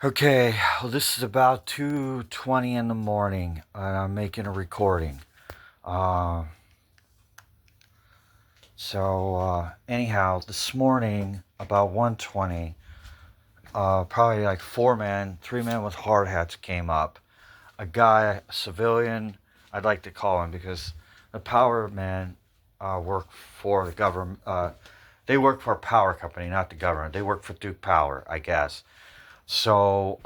Okay, well, this is about 2:20 in the morning, and I'm making a recording. Uh, anyhow, this morning about 1:20, probably like three men with hard hats came up. A guy, a civilian, I'd like to call him because the power men work for the government. They work for a power company, not the government. They work for DukePower, I guess. So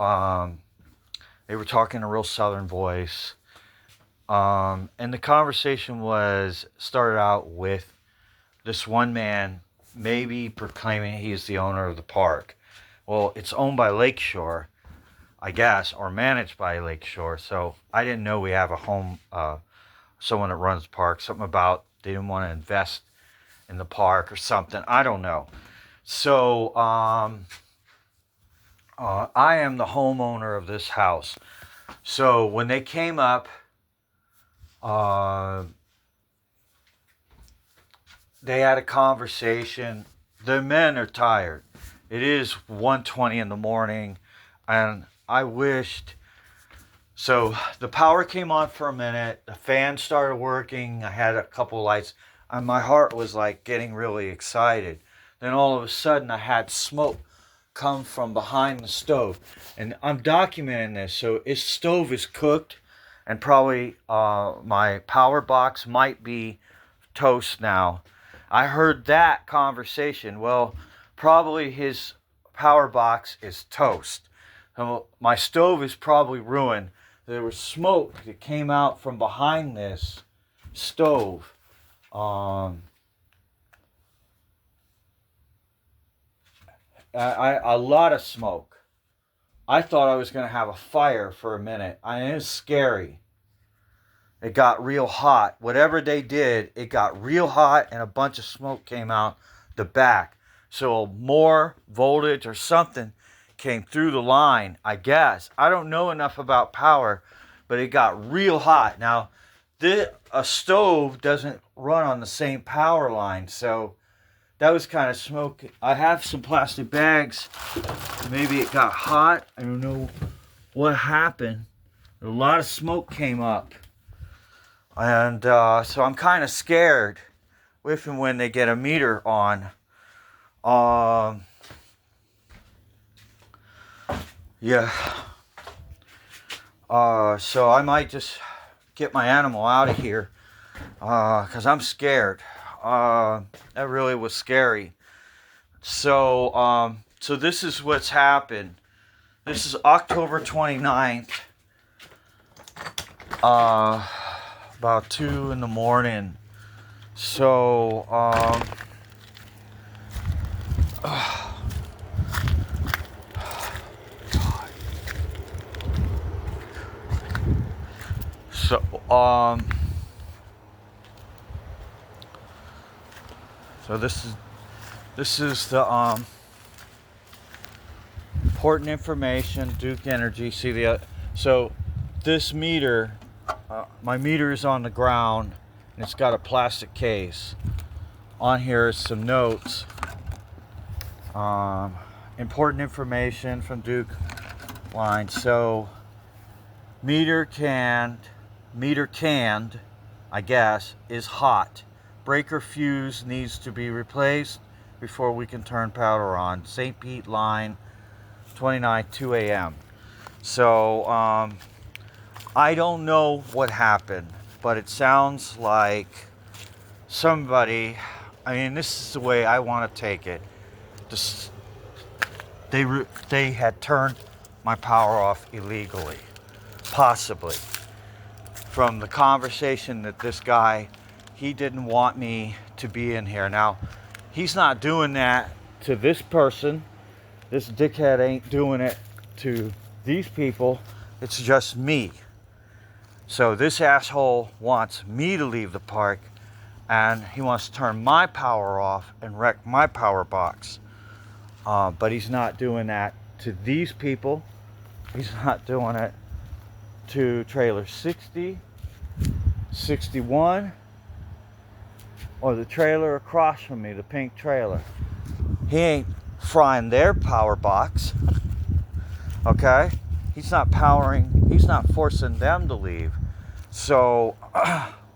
they were talking in a real southern voice. And the conversation started out with this one man maybe proclaiming he's the owner of the park. Well, it's owned by Lakeshore, I guess, or managed by Lakeshore. So I didn't know we have someone that runs the park. Something about they didn't want to invest in the park or something. I don't know. So I am the homeowner of this house. So when they came up, uh, they had a conversation. The men are tired. It is 1:20 in the morning, and I wished. So the power came on for a minute. The fan started working. I had a couple of lights, and my heart was like getting really excited. Then all of a sudden, I had smoke come from behind the stove, and I'm documenting this. So this stove is cooked, and probably my power box might be toast now. I heard that conversation. Well, probably his power box is toast. So my stove is probably ruined. There was smoke that came out from behind this stove. A lot of smoke. I thought I was going to have a fire for a minute. It was scary. It got real hot. Whatever they did, it got real hot and a bunch of smoke came out the back. So more voltage or something came through the line, I guess. I don't know enough about power, but it got real hot. Now, a stove doesn't run on the same power line, so that was kind of smoky. I have some plastic bags. Maybe it got hot. I don't know what happened. A lot of smoke came up. And so I'm kind of scared if and when they get a meter on. Yeah. So I might just get my animal out of here because I'm scared. That really was scary. So this is what's happened. This is October 29th. About 2 in the morning. So, so, so this is the important information. Duke Energy. See so this meter. My meter is on the ground, and it's got a plastic case. On here is some notes. Important information from Duke line. So, meter canned, I guess, is hot. Breaker fuse needs to be replaced before we can turn power on. St. Pete line, 29, 2 a.m. So, I don't know what happened, but it sounds like somebody, this is the way I want to take it. They had turned my power off illegally, possibly. From the conversation that this guy, he didn't want me to be in here. Now, he's not doing that to this person. This dickhead ain't doing it to these people. It's just me. So this asshole wants me to leave the park, and he wants to turn my power off and wreck my power box. But he's not doing that to these people. He's not doing it to trailer 60, 61, or the trailer across from me, the pink trailer. He ain't frying their power box. Okay? He's not powering, he's not forcing them to leave. So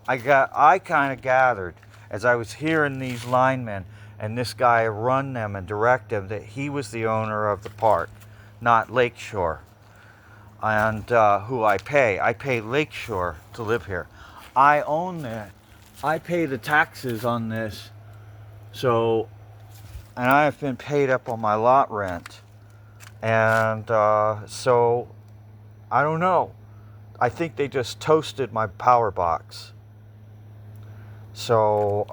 I kind of gathered as I was hearing these linemen and this guy run them and direct them that he was the owner of the park, not Lakeshore. And who I pay. I pay Lakeshore to live here. I own that. I pay the taxes on this. So, and I have been paid up on my lot rent. And so, I don't know. I think they just toasted my power box. So,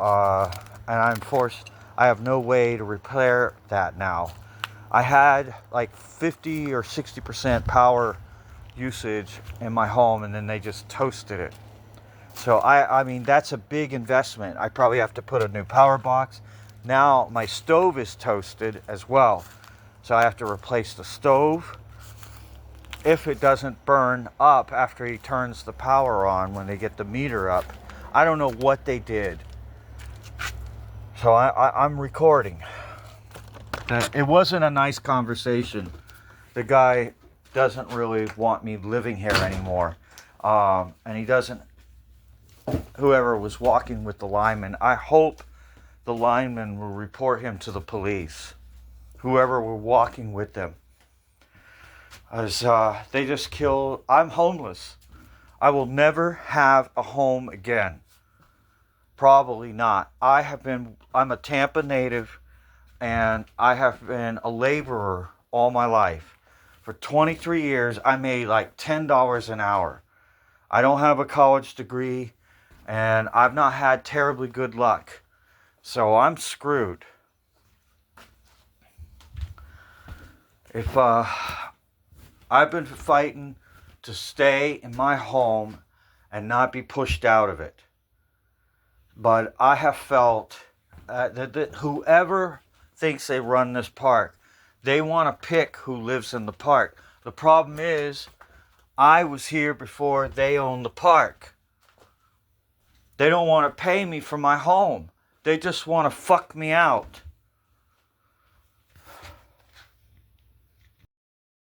and I'm forced, I have no way to repair that now. I had like 50 or 60% power usage in my home, and then they just toasted it. So I mean, that's a big investment. I probably have to put a new power box. Now my stove is toasted as well. So I have to replace the stove if it doesn't burn up after he turns the power on when they get the meter up. I don't know what they did. So I'm recording. It wasn't a nice conversation. The guy doesn't really want me living here anymore. And he doesn't, whoever was walking with the lineman, I hope the lineman will report him to the police. Whoever were walking with them. As they just killed, I'm homeless. I will never have a home again. Probably not. I'm a Tampa native, and I have been a laborer all my life. For 23 years, I made like $10 an hour. I don't have a college degree, and I've not had terribly good luck. So I'm screwed. If I've been fighting to stay in my home and not be pushed out of it. But I have felt that whoever thinks they run this park, they want to pick who lives in the park. The problem is, I was here before they owned the park. They don't want to pay me for my home. They just want to fuck me out.